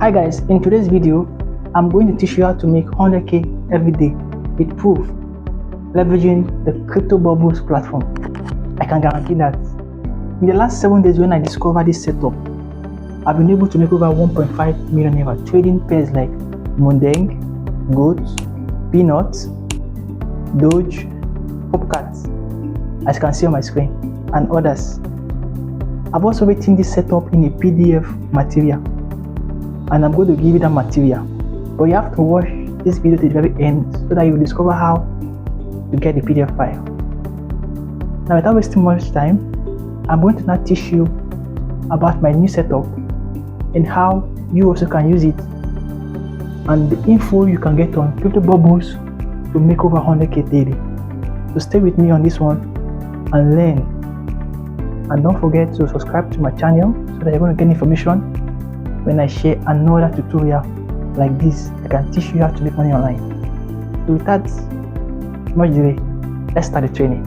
Hi guys, in today's video, I'm going to teach you how to make 100k every day with proof, leveraging the crypto bubbles platform. I can guarantee that in the last 7 days when I discovered this setup, I've been able to make over 1.5 million naira trading pairs like Mundeng, Goat, Peanuts, Doge, Popcat, as you can see on my screen, and others. I've also written this setup in a PDF material, and I'm going to give you that material, but you have to watch this video to the very end so that you will discover how to get the PDF file. Now, without wasting much time, I'm going to now teach you about my new setup and how you also can use it, and the info you can get on crypto bubbles to make over 100k daily. So stay with me on this one and learn, and don't forget to subscribe to my channel so that you're going to get information when I share another tutorial like this. I can teach you how to make money online. So without much delay, let's start the training.